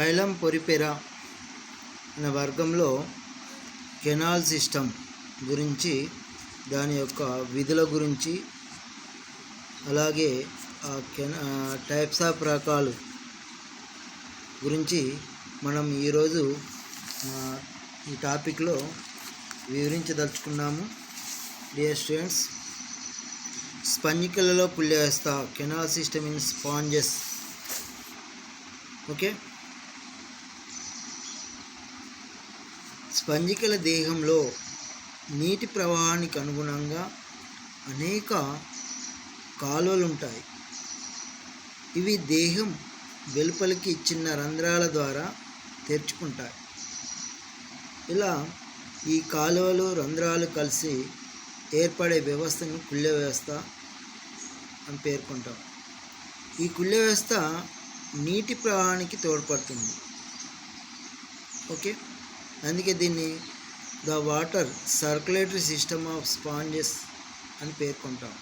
Phylum Porifera అనే వర్గంలో canal system గురించి, దాని యొక్క విధుల గురించి, అలాగే టైప్స్ ఆఫ్ రకాలు గురించి మనం ఈరోజు ఈ టాపిక్లో వివరించదలుచుకున్నాము. డియర్ స్టూడెంట్స్, స్పంజికలలో కుళ్ళ వ్యవస్థ, canal system in sponges. Okay, స్పంజికల దేహంలో నీటి ప్రవాహానికి అనుగుణంగా అనేక కాలువలు ఉంటాయి. ఇవి దేహం వెలుపలికి చిన్న రంధ్రాల ద్వారా తెరుచుకుంటాయి. ఇలా ఈ కాలువలు, రంధ్రాలు కలిసి ఏర్పడే వ్యవస్థను కుళ్ళ వ్యవస్థ అని పేర్కొంటాం. ఈ కుళ్ళ వ్యవస్థ నీటి ప్రవాహానికి తోడ్పడుతుంది. ఓకే, అందుకే దీన్ని the water circulatory system of sponges అని పేర్కొంటాం.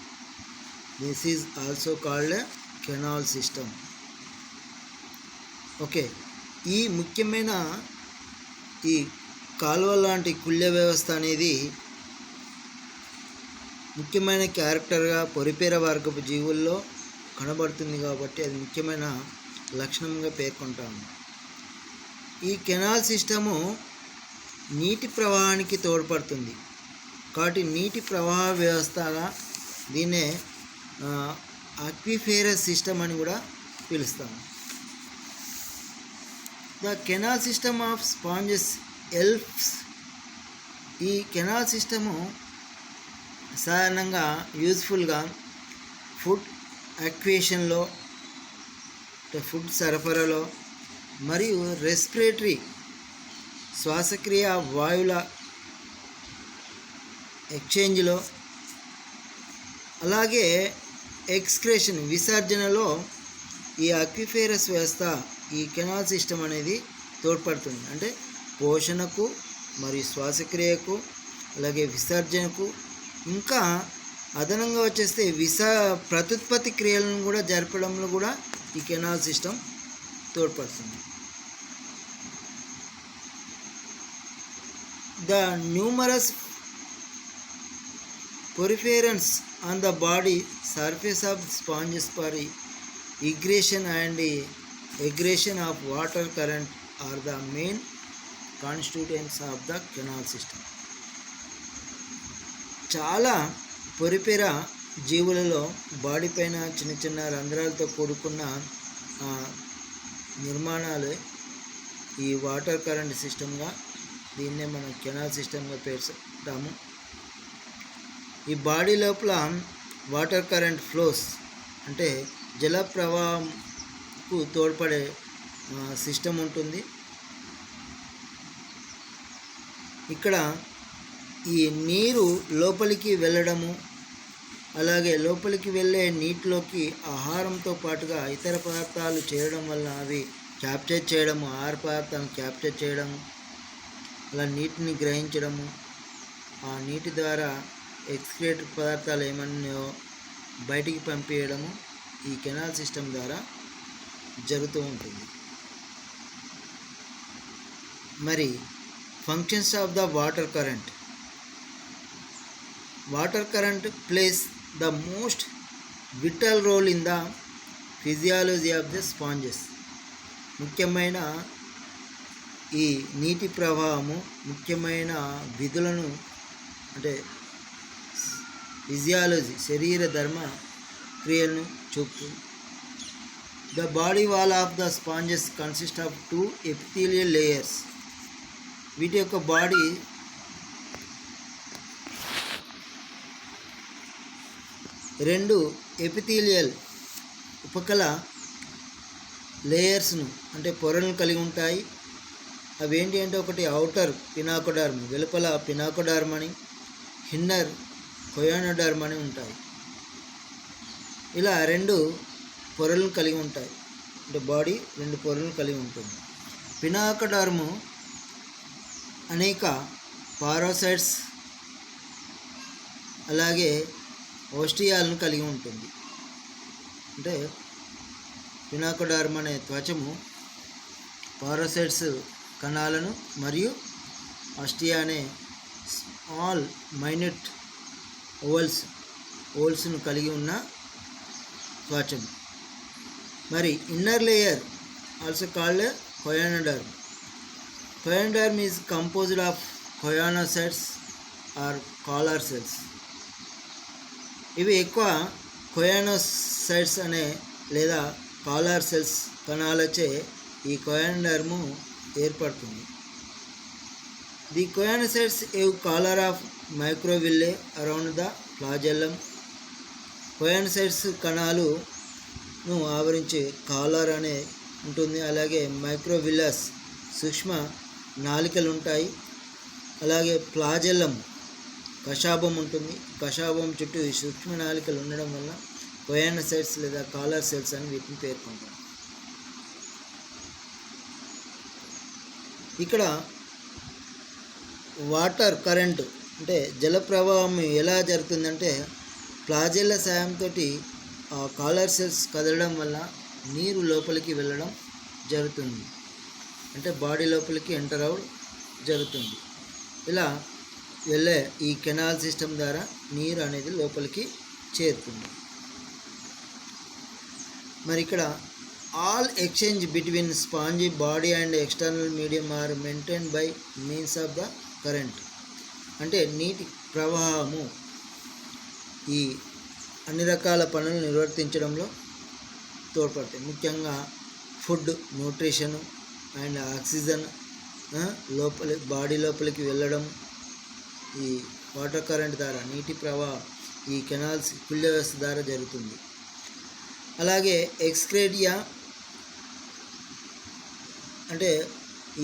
This is also called a canal system. Okay, ఈ ముఖ్యమైన ఈ కాలువ లాంటి కుళ్ళ వ్యవస్థ అనేది ముఖ్యమైన క్యారెక్టర్గా పొరిఫెరా వర్గపు జీవుల్లో కనబడుతుంది కాబట్టి అది ముఖ్యమైన లక్షణంగా పేర్కొంటాము. ఈ కెనాల్ సిస్టము నీటి ప్రవాహానికి తోడ్పడుతుంది కాబట్టి నీటి ప్రవాహ వ్యవస్థగా దీన్నే అక్విఫెరస్ సిస్టమ్ అని కూడా పిలుస్తాము. The canal system of sponges helps. ఈ కెనాల్ సిస్టము సాధారణంగా యూజ్ఫుల్గా ఫుడ్ అక్వేషన్లో, ఫుడ్ సరఫరాలో, మరియు రెస్పిరేటరీ శ్వాసక్రియ వాయువుల ఎక్స్చేంజ్లో, అలాగే ఎక్స్క్రేషన్ విసర్జనలో ఈ అక్విఫెరస్ వ్యవస్థ, ఈ కెనాల్ సిస్టమ్ అనేది తోడ్పడుతుంది. అంటే పోషణకు మరియు శ్వాసక్రియకు, అలాగే విసర్జనకు, ఇంకా అదనంగా వచ్చేస్తే ప్రత్యుత్పత్తి క్రియలను కూడా జరపడంలో కూడా ఈ కెనాల్ సిస్టమ్ తోడ్పడుతుంది. The numerous perforations on the body surface of sponges for ignition and egression of water current are the main constituents of the canal system. చాలా పొరిఫెరా జీవులలో బాడీ పైన చిన్న చిన్న రంధ్రాలతో కూడుకున్న నిర్మాణాలు ఈ వాటర్ కరెంట్ సిస్టమ్గా, దీన్నే మనం కెనాల్ సిస్టమ్గా పేర్చుతాము. ఈ బాడీ లోపల వాటర్ కరెంట్ ఫ్లోస్ అంటే జల ప్రవాహంకు తోడ్పడే సిస్టమ్ ఉంటుంది. ఇక్కడ ఈ నీరు లోపలికి వెళ్ళడము, అలాగే లోపలికి వెళ్ళే నీటిలోకి ఆహారంతో పాటుగా ఇతర పదార్థాలు చేరడం వల్ల అవి క్యాప్చర్ చేయడము, ఆహార పదార్థాలను క్యాప్చర్ చేయడము, అలా నీటిని గ్రహించడము, ఆ నీటి ద్వారా ఎక్స్క్రేటరీ పదార్థాలు ఏమన్నాయో బయటికి పంపించడము ఈ కెనాల్ సిస్టమ్ ద్వారా జరుగుతూ ఉంటుంది. మరి functions of the water current. Water current plays the most vital role in the physiology of the sponges. ముఖ్యమైన ఈ నీటి ప్రవాహము ముఖ్యమైన విధులను, అంటే ఫిజియాలజీ శరీర ధర్మ క్రియలను చూపుతుంది. The body wall of the sponges consist of 2 epithelial layers. వీటి యొక్క బాడీ 2 ఎపిథీలియల్ ఉపకల లేయర్స్ను అంటే పొరలను కలిగి ఉంటాయి. అవి ఏంటి అంటే, ఒకటి ఔటర్ పినాకోడర్మ్, వెలుపల పినాకోడర్మ్ అని, ఇన్నర్ కొయానోడర్మ్ అని ఉంటాయి. ఇలా 2 పొరలను కలిగి ఉంటాయి. అంటే బాడీ 2 పొరలను కలిగి ఉంటుంది. పినాకోడర్మ్ అనేక పారాసైట్స్ అలాగే ఓస్టియాలను కలిగి ఉంటుంది. అంటే పినాకోడర్మ్ అనే త్వచము పారాసైట్స్ కణాలను మరియు ఆస్టియా అనే స్మాల్ మైన్యూట్ ఓవల్స్ను కలిగి ఉన్న త్వచం. మరి inner layer also called choanoderm. Choanoderm is composed of choanocytes or collar cells. ఇవి ఎక్కువ కొయానోసైట్స్ అనే లేదా కాలర్ సెల్స్ కణాలచే ఈ కొయానోడర్మ్ ఏర్పడుతుంది. The choanocytes have collar of microvilli around the flagellum. Choanocytes కణాలను ఆవరించి కాలర్ అనే ఉంటుంది. అలాగే మైక్రోవిల్లస్ సూక్ష్మ నాళికలు ఉంటాయి. అలాగే ఫ్లాజెల్లం కషాభం ఉంటుంది. కషాభం చుట్టూ ఈ సూక్ష్మ నాళికలు ఉండడం వల్ల కొయానోసైట్స్ లేదా కాలర్ సెల్స్ అని వీటిని పేర్కొంటారు. ఇక్కడ వాటర్ కరెంట్ అంటే జల ప్రవాహం ఎలా జరుగుతుందంటే ఫ్లాజెల్ల సాయంతో ఆ కాలర్ సెల్స్ కదలడం వల్ల నీరు లోపలికి వెళ్ళడం జరుగుతుంది. అంటే బాడీ లోపలికి ఎంటర్ అవుట్ జరుగుతుంది. ఇలా వెళ్ళే ఈ కెనాల్ సిస్టమ్ ద్వారా నీరు అనేది లోపలికి చేరుతుంది. మరి ఇక్కడ all exchange between spongy body and external medium are maintained by means of the current. అంటే నీటి ప్రవాహము ఈ అన్ని రకాల పనులు నిర్వర్తించడంలో తోడ్పడతాయి. ముఖ్యంగా food, nutrition and oxygen body లోపలికి వెళ్ళడం ఈ వాటర్ కరెంట్ ద్వారా, నీటి ప్రవాహం ఈ కెనాల్స్ కుల్య వ్యవస్థ ద్వారా జరుగుతుంది. అలాగే ఎక్స్క్రేడియా అంటే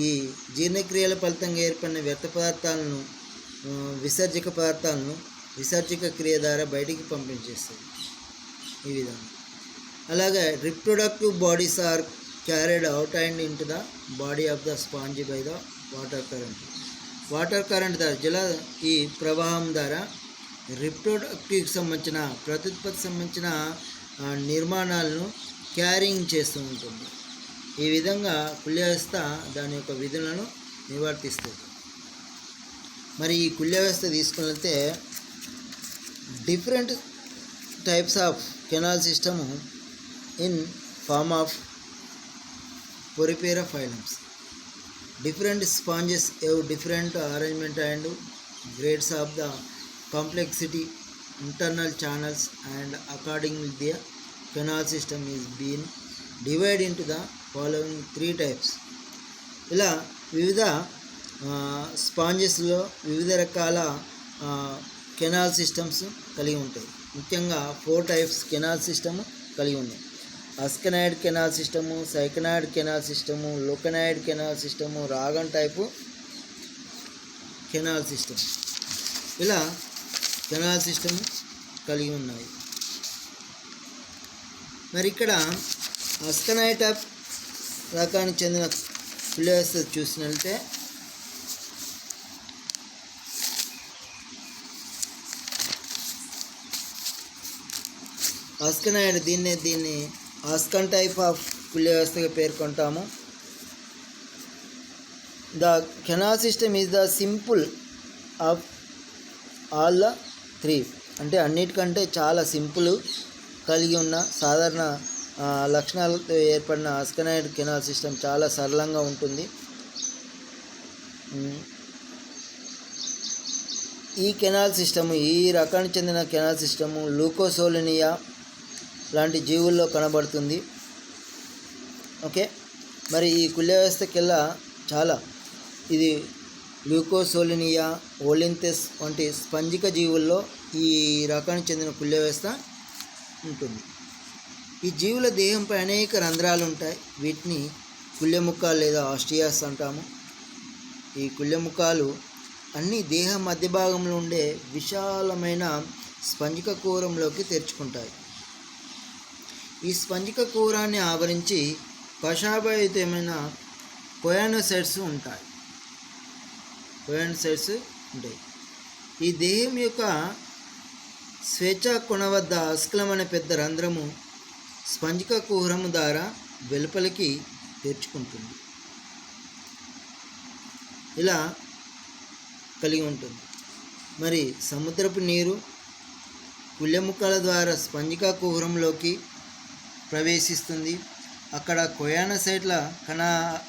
ఈ జీర్ణక్రియల ఫలితంగా ఏర్పడిన వ్యర్థ పదార్థాలను విసర్జక క్రియ ద్వారా బయటికి పంపించేస్తుంది ఈ విధంగా. అలాగే reproductive bodies are carried out and into the body of the sponge by the water current ద్వారా ఈ ప్రవాహం ద్వారా రిప్రొడక్టివ్కి సంబంధించిన ప్రత్యుత్పత్తి సంబంధించిన నిర్మాణాలను క్యారింగ్ చేస్తూ ఉంటుంది. ఈ విధంగా కుల్య వ్యవస్థ దాని యొక్క విధులను నిర్వర్తిస్తుంది. మరి ఈ కుల్య వ్యవస్థ తీసుకున్నట్లయితే different types of canal system in form of Porifera phylums. Different sponges have different arrangement and grades of the complexity, internal channels, and accordingly the canal system is being divided into the following 3 types. ఇలా వివిధ స్పాంజెస్లో వివిధ రకాల canal systems కలిగి ఉంటాయి. ముఖ్యంగా 4 types canal system కలిగి ఉన్నాయి. Asconoid canal system, syconoid canal system, leuconoid canal system, rhagon type canal system. ఇలా కెనాల్ సిస్టమ్ కలిగి ఉన్నాయి. మరి ఇక్కడ అస్కనాయిడ్ టైప్ రకానికి చెందిన కుల్య వ్యవస్థ చూసినట్లయితే అస్కనాయిడ్ దీన్ని ఆస్కన్ టైప్ ఆఫ్ కుల్య వ్యవస్థగా పేర్కొంటాము. The canal system is the simple of all the 3. అంటే అన్నిటికంటే చాలా సింపుల్ కలిగి ఉన్న సాధారణ లక్షణాలతో ఏర్పడిన అస్కనాయిడ్ కెనాల్ సిస్టమ్ చాలా సరళంగా ఉంటుంది. ఈ కెనాల్ సిస్టము ఈ రకానికి చెందిన కెనాల్ సిస్టము లూకోసోలినియా లాంటి జీవుల్లో కనబడుతుంది. ఓకే, మరి ఈ కుల్య వ్యవస్థకెల్లా చాలా ఇది ల్యూకోసోలినియా, ఓలింథెస్ వంటి స్పంజిక జీవుల్లో ఈ రకానికి చెందిన కుల్య వ్యవస్థ ఉంటుంది. ఈ జీవుల దేహంపై అనేక రంధ్రాలు ఉంటాయి. వీటిని కుల్యముఖాలు లేదా ఆస్టియాస్ అంటాము. ఈ కుల్యముఖాలు అన్ని దేహ మధ్య భాగంలో ఉండే విశాలమైన స్పంజిక కూరంలోకి తెరుచుకుంటాయి. ఈ స్పంజిక కూరాన్ని ఆవరించి కషాయయుతమైన కొయానోసైట్స్ ఉంటాయి. ఈ దేహం యొక్క స్వేచ్ఛా కొన వద్ద అస్కలం అనే పెద్ద రంధ్రము స్పంజిక కుహరము ద్వారా వెలుపలికి తెరుచుకుంటుంది. ఇలా కలిగి ఉంటుంది. మరి సముద్రపు నీరు కుళ్ళెముక్కల ద్వారా స్పంజికా కుహరంలోకి ప్రవేశిస్తుంది. అక్కడ కొయానోసైట్ల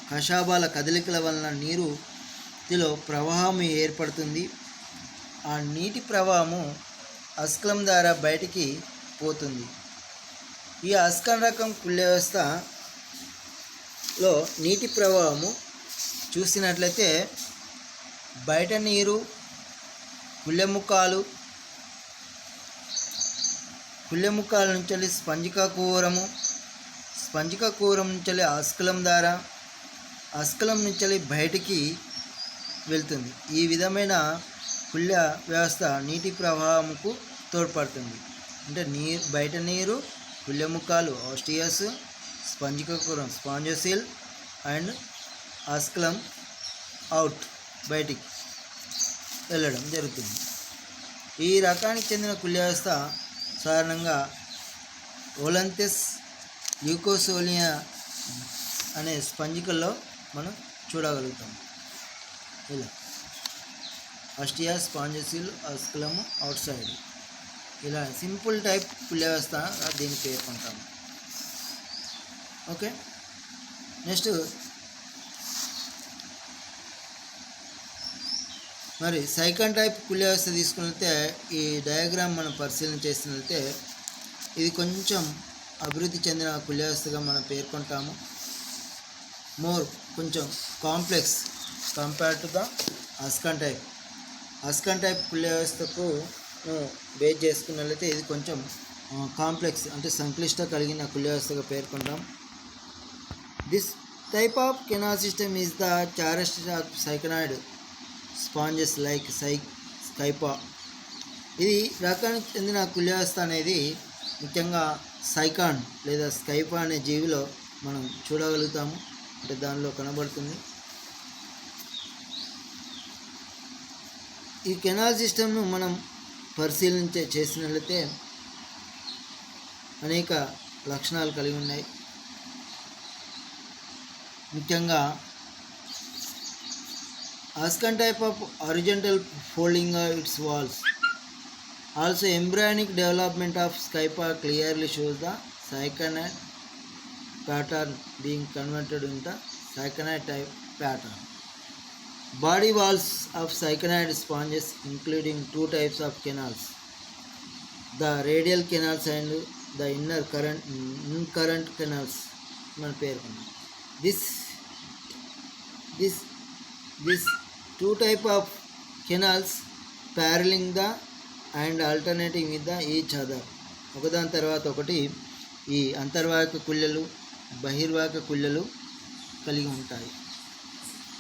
కషాబాల కదలికల వలన నీరులో ప్రవాహం ఏర్పడుతుంది. ఆ నీటి ప్రవాహము అస్కలం ద్వారా బయటికి పోతుంది. ఈ అస్కలం రకం కుళ్ళ వ్యవస్థలో నీటి ప్రవాహము చూసినట్లయితే బయట నీరు, కుళ్ళెముక్కాల నుంచి స్పంజికా కుహరం నుంచి అస్కలం ద్వారా, అస్కలం నుంచి బయటికి వెళ్తుంది. ఈ విధమైన కుళ్ళ వ్యవస్థ నీటి ప్రవాహంకు తోడ్పడుతుంది. అంటే బయట నీరు, కుళ్ళెముక్కాలు ఆస్టియస్, స్పంజికా కుహరం స్పాంజోసిల్ అండ్ అస్కలం అవుట్ బయటికి వెళ్ళడం జరుగుతుంది. ఈ రకానికి చెందిన కుళ్ళ వ్యవస్థ సాధారణంగా ఓలంథెస్ ల్యూకోసోలియా అనే స్పంజికల్లో మనం చూడగలుగుతాం. ఇలా ఆస్టియా, స్పాంజోసిల్, అస్కలము అవుట్ సైడ్, ఇలా సింపుల్ టైప్ కుళ్ళ వ్యవస్థ దీన్ని పేర్కొంటాము. ఓకే, నెక్స్ట్ మరి సైకాన్ టైప్ కుళ్ళ వ్యవస్థ తీసుకున్నట్లయితే ఈ డయాగ్రామ్ మనం పరిశీలన చేసినట్లయితే ఇది కొంచెం అభివృద్ధి చెందిన కుళ్ళ వ్యవస్థగా మనం పేర్కొంటాము. కొంచెం complex compare to the ascon type కుళ్ళ వ్యవస్థకు బేస్ చేసుకున్నట్లయితే ఇది కొంచెం కాంప్లెక్స్ అంటే సంక్లిష్ట కలిగిన కుళ్ళ వ్యవస్థగా పేర్కొంటాం. This type of canal system is the characteristic of syconoid sponges like Scypha. ఇది రకానికి చెందిన కుళ్ళ వ్యవస్థ అనేది ముఖ్యంగా సైకాన్ లేదా స్కైపా అనే జీవిలో మనం చూడగలుగుతాము. అంటే దానిలో కనబడుతుంది. ఈ కెనాల్ సిస్టమ్ను మనం చేసినట్లయితే అనేక లక్షణాలు కలిగి ఉన్నాయి. ముఖ్యంగా ascon type of horizontal folding its walls. Also, embryonic development of Skypa clearly shows the cycanide pattern being converted into cycanide type pattern. Body walls of cycanide sponges including two types of canals, the radial canals and the incurrent canals. This two type of canals paralleling the and alternating with the each other. ఒకదాని తర్వాత ఒకటి ఈ అంతర్వాహక కుళ్ళలు, బహిర్వాహక కుళ్ళలు కలిగి ఉంటాయి.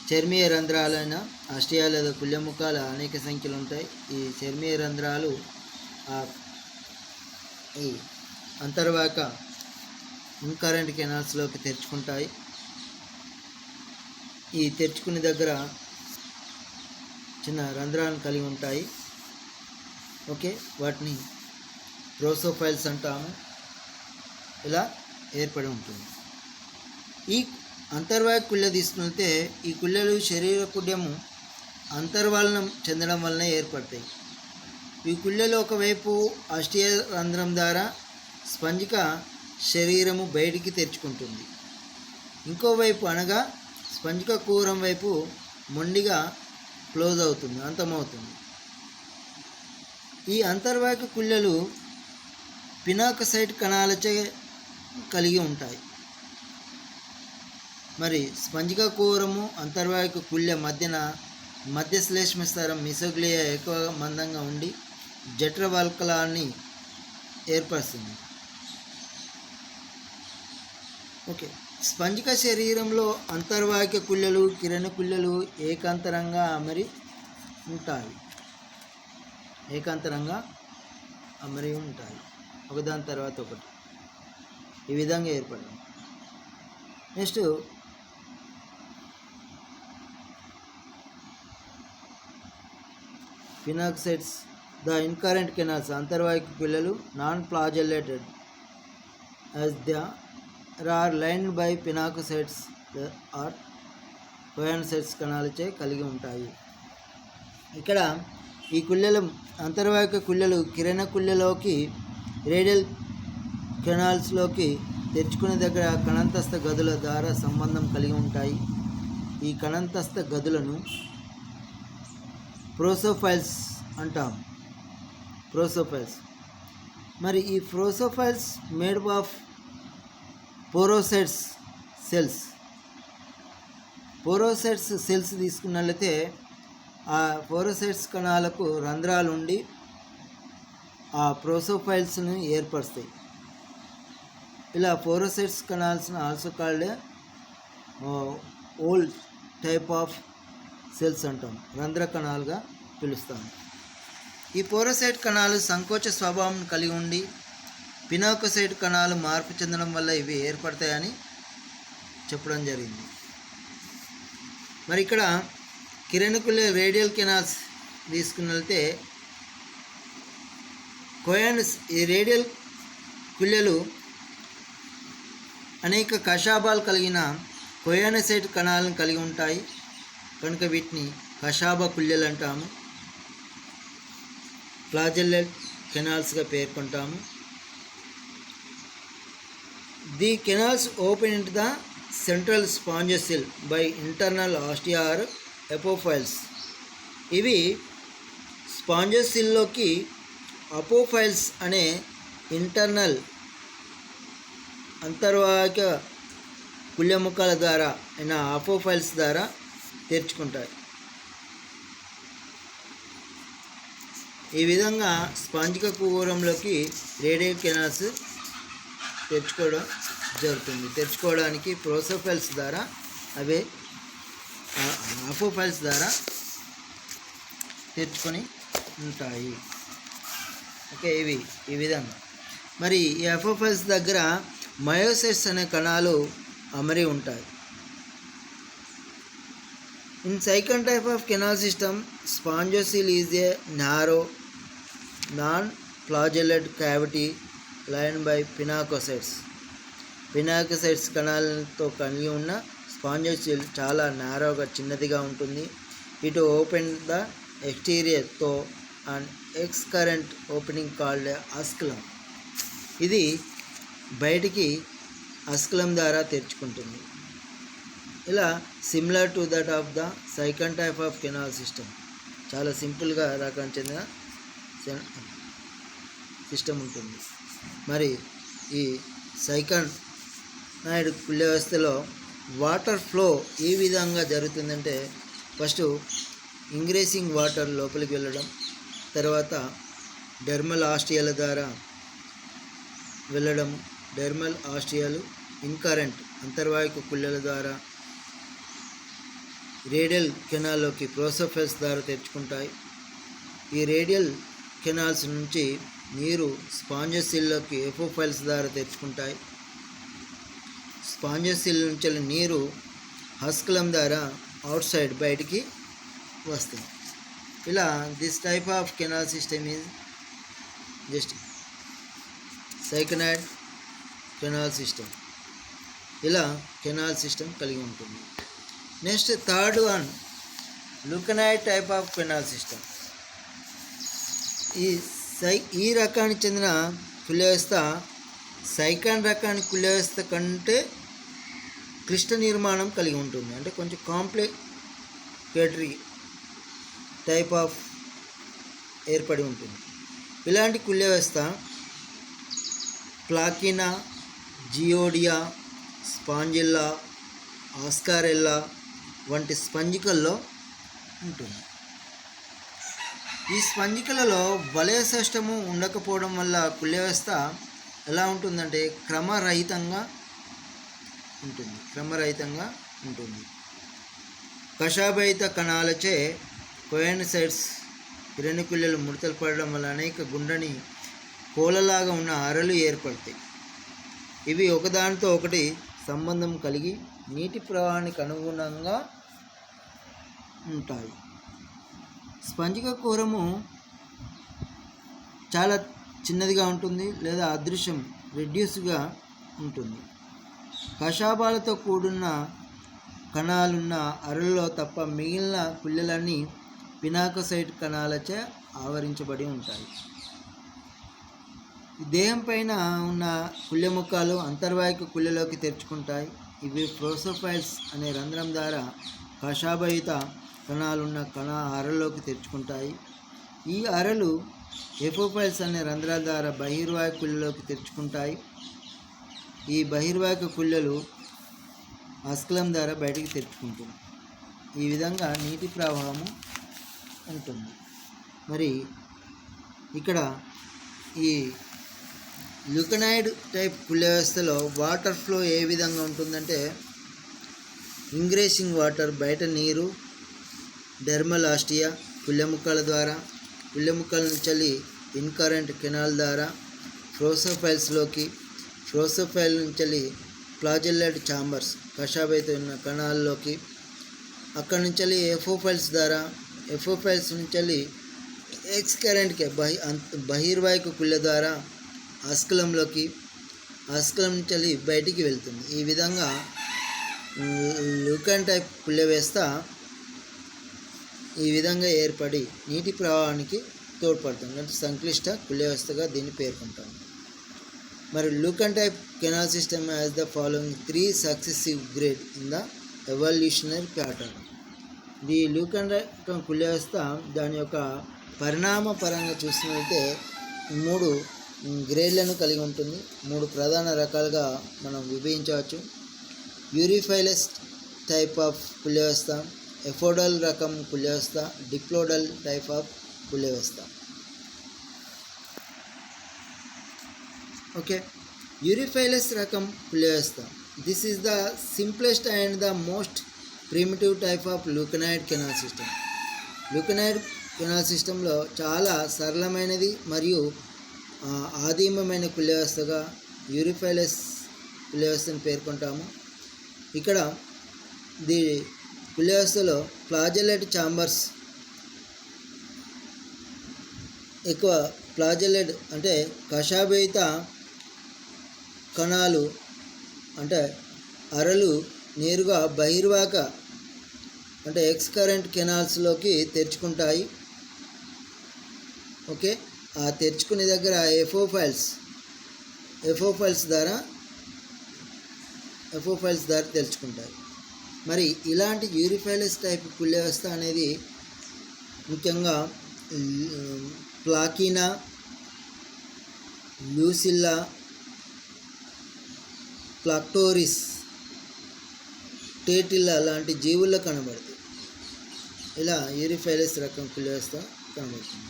చర్మీయ రంధ్రాలైన osteo లేదా కుళ్ళెముక్కలు అనేక సంఖ్యలు ఉంటాయి. ఈ చర్మీయ రంధ్రాలు ఈ అంతర్వాహక ఇన్కరెంట్ కెనాల్స్లోకి తెరుచుకుంటాయి. ఈ తెరుచుకునే దగ్గర చిన్న రంధ్రాలను కలిగి ఉంటాయి. ఓకే, వాటిని ప్రోసోఫైల్స్ అంటాము. ఇలా ఏర్పడి ఉంటుంది. ఈ అంతర్వాహక కుళ్ళ తీసుకుంటే ఈ కుళ్ళలు శరీర కుడ్యము అంతర్వాలనం చెందడం వలన ఏర్పడతాయి. ఈ కుళ్ళలు ఒకవైపు ఆస్టియా రంధ్రం ద్వారా స్పంజిక శరీరము బయటికి తెరుచుకుంటుంది. ఇంకోవైపు అనగా స్పంజిక కుహరం వైపు మొండిగా క్లోజ్ అవుతుంది, అంతమవుతుంది. ఈ అంతర్వాహక కుళ్ళలు పినాకోసైట్ కణాలచే కలిగి ఉంటాయి. మరి స్పంజిక కుహరము అంతర్వాహక కుళ్ళ మధ్య శ్లేష్మ స్థరం మిసోగ్లియా ఎక్కువ మందంగా ఉండి జఠరవల్కలాన్ని ఏర్పరుస్తుంది. ఓకే, స్పంజిక శరీరంలో అంతర్వాహక కుళ్ళలు, కిరణ కుళ్ళలు ఏకాంతరంగా అమరి ఉంటాయి ఒకదాని తర్వాత ఒకటి. ఈ విధంగా ఏర్పడింది. నెక్స్ట్ పినాకోసైట్స్, ద ఇన్కరెంట్ కెనాల్స్, అంతర్వాహిక పిల్లలు non flagellated as they are lined by pinacocytes కొయానోసైట్స్ కణాలచే కలిగి ఉంటాయి. ఇక్కడ ఈ కుళ్ళెలు అంతర్వాహిక కుళ్ళెలు కిరణ కుళ్ళెలోకి రేడియల్ కెనాల్స్లోకి తెరుచుకునే దగ్గర కణంతస్థ గదుల ద్వారా సంబంధం కలిగి ఉంటాయి. ఈ కణంతస్థ గదులను ప్రోసోఫైల్స్ అంటాం. ప్రోసోఫైల్స్. మరి ఈ ప్రోసోఫైల్స్ మేడ్ ఆఫ్ పోరోసైట్స్ సెల్స్. పోరోసైట్స్ సెల్స్ తీసుకున్నట్లయితే ఆ పోరోసైట్స్ కణాలకు రంధ్రాలు ఉండి ఆ ప్రోసోఫైల్స్ను ఏర్పరుస్తాయి. ఇలా పోరోసైట్స్ కణాల్స్ను also called old type of cells అంటాం. రంధ్ర కణాలుగా పిలుస్తాము. ఈ పోరోసైట్ కణాలు సంకోచ స్వభావం కలిగి ఉండి పినోకోసైట్ కణాలు మార్పు చెందడం వల్ల ఇవి ఏర్పడతాయని చెప్పడం జరిగింది. మరి ఇక్కడ కిరణకుల రేడియల్ కెనాల్స్ తీసుకున్నట్లయితే ఈ రేడియల్ కుళ్ళెలు అనేక కషాబాలు కలిగిన కొయానోసైట్ కణాలను కలిగి ఉంటాయి కనుక వీటిని కషాబ కుళ్ళెలు అంటాము. ఫ్లాజెల్లెట్ కెనాల్స్గా పేర్కొంటాము. The canals open into the central spongocoel by internal ostia or apopyles. ఇవి స్పాంజోసిల్లోకి అపోఫైల్స్ అనే ఇంటర్నల్ అంతర్వాహిక కుళ్ళెముక్కల ద్వారా అయిన అపోఫైల్స్ ద్వారా తెరుచుకుంటాయి. ఈ విధంగా స్పాంజిక కుహరంలోకి రేడియల్ కెనాల్స్ తెరుచుకోవడం జరుగుతుంది. తెరుచుకోవడానికి ప్రోసోఫైల్స్ ద్వారా అవే అపోఫైల్స్ ద్వారా తెరుచుకొని ఉంటాయి. ఓకే, ఇవి ఈ విధంగా. మరి ఈ అపోఫైల్స్ దగ్గర మయోసైట్స్ అనే కణాలు అమరి ఉంటాయి. In second type of canal system spongocoel is a narrow non flagellate cavity line by pinacocytes. Pinacocytes కణాలతో కలిగి ఉన్న స్పాంజోసిల్ చాలా నారోగా చిన్నదిగా ఉంటుంది. ఇటు ఓపెన్ ద ఎక్స్టీరియర్ తో and excurrent opening called osculum. ఇది బయటికి అస్కులం ద్వారా తెరుచుకుంటుంది. ఇలా similar to that of the second type of canal system. చాలా సింపుల్గా రకం చెందిన సిస్టమ్ ఉంటుంది. మరి ఈ సైకనాయిడ్ కుళ్ళ వ్యవస్థలో వాటర్ ఫ్లో ఏ విధంగా జరుగుతుందంటే ఫస్ట్ ఇంగ్రేసింగ్ వాటర్ లోపలికి వెళ్ళడం, తర్వాత డెర్మల్ ఆస్టియాల ద్వారా వెళ్ళడం, డెర్మల్ ఆస్టియాలు ఇన్కరెంట్ అంతర్వాహిక కుళ్ళల ద్వారా రేడియల్ కెనాల్లోకి ప్రోసోఫైల్స్ ద్వారా తెరుచుకుంటాయి. ఈ రేడియల్ కెనాల్స్ నుంచి నీరు స్పాంజోసిల్లోకి ఎపోఫైల్స్ ద్వారా తెరుచుకుంటాయి. స్పాంజోసిల్ నుంచి నీరు హస్కులం ద్వారా అవుట్ సైడ్ బయటికి వస్తుంది. ఇలా this type of canal system is just syconoid canal system. ఇలా కెనాల్ సిస్టమ్ కలిగి ఉంటుంది. Next third one leuconoid type of canal system. ఈ రకానికి చెందిన కుళ్ళ వ్యవస్థ సైకాన్ రకానికి కుళ్ళ వ్యవస్థ కంటే క్లిష్ట నిర్మాణం కలిగి ఉంటుంది. అంటే కొంచెం కాంప్లికేటరీ టైప్ ఆఫ్ ఏర్పడి ఉంటుంది. ఇలాంటి కుళ్ళ వ్యవస్థ ప్లాకినా, జియోడియా, స్పాంజిల్లా, ఆస్కారెల్లా వంటి స్పంజికల్లో ఉంటుంది. ఈ స్పంజికలలో వలయ సిస్టము ఉండకపోవడం వల్ల కుళ్ళ వ్యవస్థ ఎలా ఉంటుందంటే క్రమరహితంగా ఉంటుంది. కషాభయిత కణాలచే కొయానోసైట్స్ కిరణకుళ్ళలు ముడతలు పడడం వల్ల అనేక గుండ్రని కోలలాగా ఉన్న అరలు ఏర్పడతాయి. ఇవి ఒకదానితో ఒకటి సంబంధం కలిగి నీటి ప్రవాహానికి అనుగుణంగా ఉంటాయి. స్పంజిక కుహరము చాలా చిన్నదిగా ఉంటుంది లేదా అదృశ్యం రెడ్యూస్గా ఉంటుంది. కషాబాలతో కూడిన కణాలున్న అరల్లో తప్ప మిగిలిన కుళ్ళలన్నీ పినాకోసైట్ కణాలచే ఆవరించబడి ఉంటాయి. దేహం పైన ఉన్న కుళ్ళె ముక్కలు అంతర్వాహిక కుళ్ళలోకి తెరుచుకుంటాయి. ఇవి ప్రోసోఫైల్స్ అనే రంధ్రం ద్వారా కషాయయుత కణాలున్న అరల్లోకి తెరుచుకుంటాయి. ఈ అరలు ఎపోఫైల్స్ అనే రంధ్రాల ద్వారా బహిర్వాహిక కుళ్ళలోకి తెరుచుకుంటాయి. ఈ బహిర్వాహిక కుళ్ళలు ఆస్కలం ద్వారా బయటికి తెరుచుకుంటుంది. ఈ విధంగా నీటి ప్రవాహము ఉంటుంది. మరి ఇక్కడ ఈ ల్యూకనాయిడ్ టైప్ కుళ్ళ వ్యవస్థలో వాటర్ ఫ్లో ఏ విధంగా ఉంటుందంటే, ఇంగ్రేసింగ్ వాటర్ బయట నీరు, డెర్మల్ ఆస్టియా కుళ్ళెముక్కల ద్వారా, కుళ్ళెముక్కల నుంచి ఇన్కరెంట్ కెనాల్ ద్వారా ప్రోసోఫైల్స్లోకి, ప్రోసోఫైల్ నుంచి ఫ్లాజెల్లెట్ ఛాంబర్స్ కషాయతో ఉన్న కణాల్లోకి, అక్కడి నుంచి ఎఫోఫైల్స్ ద్వారా, ఎఫోఫైల్స్ నుంచి ఎక్స్కరెంట్కి బహిర్వాహిక కుళ్ళ ద్వారా ఆస్కలంలోకి, ఆస్కలం నుంచి బయటికి వెళ్తుంది. ఈ విధంగా ల్యూకన్ టైప్ కుళ్ళ వ్యవస్థ ఈ విధంగా ఏర్పడి నీటి ప్రవాహానికి తోడ్పడుతుంది. అంటే సంక్లిష్ట కుళ్ళ వ్యవస్థగా దీన్ని పేర్కొంటాము. మరి leucon type canal system has the following 3 successive grade in the evolutionary pattern. ఈ ల్యూకన్ టైప్ కుళ్ళ వ్యవస్థ దాని యొక్క పరిణామ పరంగా చూసినట్లయితే 3 గ్రేడ్లను కలిగి ఉంటుంది. 3 ప్రధాన రకాలుగా మనం విభజించవచ్చు. యూరిఫైలస్ టైప్ ఆఫ్ కుళ్ళ వ్యవస్థ, ఎఫోడల్ రకం కుళ్ళ వ్యవస్థ, డిప్లోడల్ టైప్ ఆఫ్ కుళ్ళ వ్యవస్థ. ఓకే, యూరిఫైలస్ రకం కుళ్ళ వ్యవస్థ. This is the simplest and the most primitive type of leuconoid canal system. Leuconoid canal సిస్టంలో చాలా సరళమైనది మరియు ఆదిమమైన కుళ్ళ వ్యవస్థగా యూరిఫైలస్ కుళ్ళ వ్యవస్థను పేర్కొంటాము. ఇక్కడ ది కుళ్ళ వ్యవస్థలో ఫ్లాజెల్లెట్ ఛాంబర్స్ ఎక్కువ, ఫ్లాజెల్లెట్ అంటే కషాయయుత కణాలు అంటే అరలు నేరుగా బహిర్వాహక అంటే ఎక్స్కరెంట్ కెనాల్స్లోకి తెరుచుకుంటాయి. ఓకే, ఆ తెరుచుకునే దగ్గర ఎఫోఫైల్స్ ద్వారా తెరుచుకుంటాయి. మరి ఇలాంటి యూరిఫైలస్ టైప్ కుళ్ళ వ్యవస్థ అనేది ముఖ్యంగా ప్లాకినా, లూసిల్లా, ప్లాక్టోరిస్, టేటిల్లా లాంటి జీవుల్లో కనబడుతుంది. ఇలా యూరిఫైలస్ రకం కుళ్ళ వ్యవస్థ కనబడుతుంది.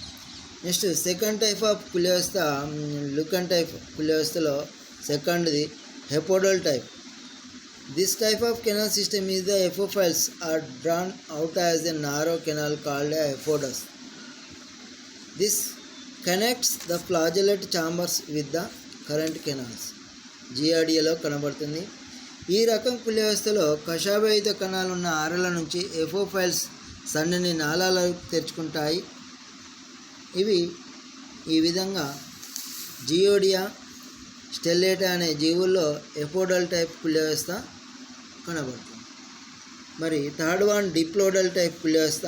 నెక్స్ట్ సెకండ్ టైప్ ఆఫ్ కుళ్ళ వ్యవస్థ, ల్యూకన్ టైప్ కుళ్ళ వ్యవస్థలో సెకండ్ది aphodal type. This type of canal system is the apopyles are drawn out as a narrow canal called a aphodus. This connects the flagellate chambers with the current canals. జిఆర్డిఏలో కనబడుతుంది. ఈ రకం కుళ్ళ వ్యవస్థలో కషాయయుత కణాలు ఉన్న అరల నుంచి ఎఫోఫైల్స్ సన్నని నాళాలు తెరుచుకుంటాయి. ఇవి ఈ విధంగా జియోడియా, స్టెల్లేటా అనే జీవుల్లో ఎఫోడల్ టైప్ కుళ్ళ వ్యవస్థ కనబడుతుంది. మరి థర్డ్ వన్ డిప్లోడల్ టైప్ కుళ్ళ వ్యవస్థ.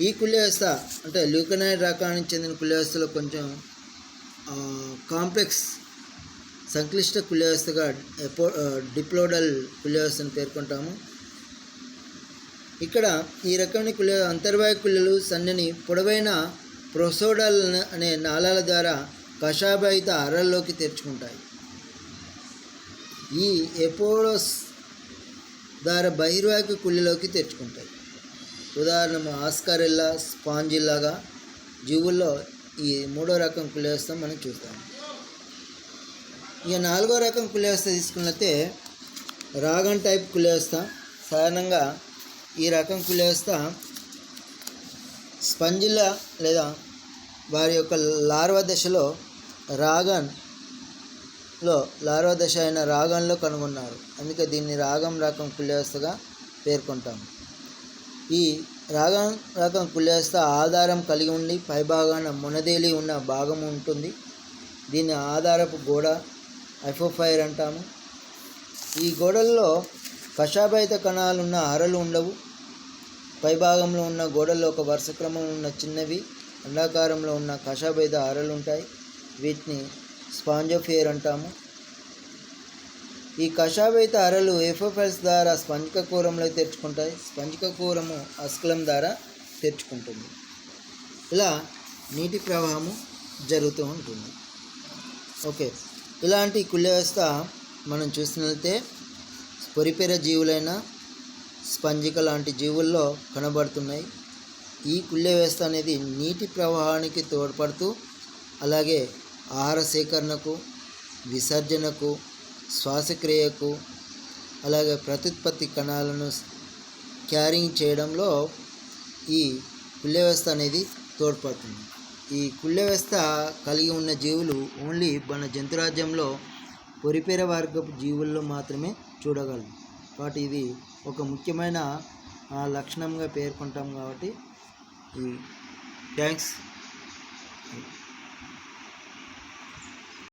ఈ కుళ్ళ వ్యవస్థ అంటే ల్యూకనాయిడ్ రకానికి చెందిన కుళ్ళ వ్యవస్థలో కొంచెం కాంప్లెక్స్ సంక్లిష్ట కుళ్ళ వ్యవస్థగా డిప్లోడల్ కుళ్ళ వ్యవస్థను పేర్కొంటాము. ఇక్కడ ఈ రకమైన కుళ్ళ అంతర్వాహిక కుళ్ళలు సన్నని పొడవైన ప్రోసోడల్ అనే నాళాల ద్వారా కషాయయుత అరల్లోకి తెరుచుకుంటాయి. ఈ ఎపోడస్ ద్వారా బహిర్వాహిక కుళ్ళలోకి తెరుచుకుంటాయి. ఉదాహరణ ఆస్కారెల్లా, స్పాంజిల్లాగా జీవుల్లో ఈ 3వ రకం కుళ్ళ వ్యవస్థ మనం చూస్తాం. ఇక 4వ రకం కుళ్ళ వ్యవస్థ తీసుకున్నట్లయితే రాగన్ టైప్ కుళ్ళ వ్యవస్థ. సాధారణంగా ఈ రకం కుళ్ళ వ్యవస్థ స్పంజిల్లా లేదా వారి యొక్క లార్వా దశలో లార్వా దశ అయిన రాగంలో కనుగొన్నారు. అందుకే దీన్ని రాగం రకం కుళ్ళ వ్యవస్థగా పేర్కొంటాము. ఈ రాగం రకం కుళ్ళ వ్యవస్థ ఆధారం కలిగి ఉండి పైభాగాన మొనదేలి ఉన్న భాగం ఉంటుంది. దీన్ని ఆధారపు గోడ ఎఫోఫైర్ అంటాము. ఈ గోడల్లో కషాయరహిత కణాలున్న అరలు ఉండవు. పైభాగంలో ఉన్న గోడల్లో ఒక వరుస క్రమం ఉన్న చిన్నవి అండాకారంలో ఉన్న కషాయరహిత అరలు ఉంటాయి. వీటిని స్పాంజోఫియర్ అంటాము. ఈ కషాయరహిత అరలు ఎఫోఫైల్స్ ద్వారా స్పంజిక కూరంలో తెరుచుకుంటాయి. స్పంజిక కూరము అస్కలం ద్వారా తెరుచుకుంటుంది. ఇలా నీటి ప్రవాహము జరుగుతూ ఉంటుంది. ఓకే, ఇలాంటి కుళ్ళ వ్యవస్థ మనం చూసినట్లయితే పొరిపెర జీవులైన స్పంజిక లాంటి జీవుల్లో కనబడుతున్నాయి. ఈ కుళ్ళ వ్యవస్థ అనేది నీటి ప్రవాహానికి తోడ్పడుతూ అలాగే ఆహార సేకరణకు, విసర్జనకు, శ్వాసక్రియకు, అలాగే ప్రత్యుత్పత్తి కణాలను క్యారింగ్ చేయడంలో ఈ కుళ్ళ వ్యవస్థ అనేది తోడ్పడుతుంది. ఈ కుళ్ళ వ్యవస్థ కలిగి ఉన్న జీవులు ఓన్లీ మన జంతురాజ్యంలో పొరిపెర వర్గపు జీవుల్లో మాత్రమే చూడగలం. కాబట్టి ఇది ఒక ముఖ్యమైన లక్షణంగా పేర్కొంటాం. కాబట్టి ఈ థ్యాంక్స్.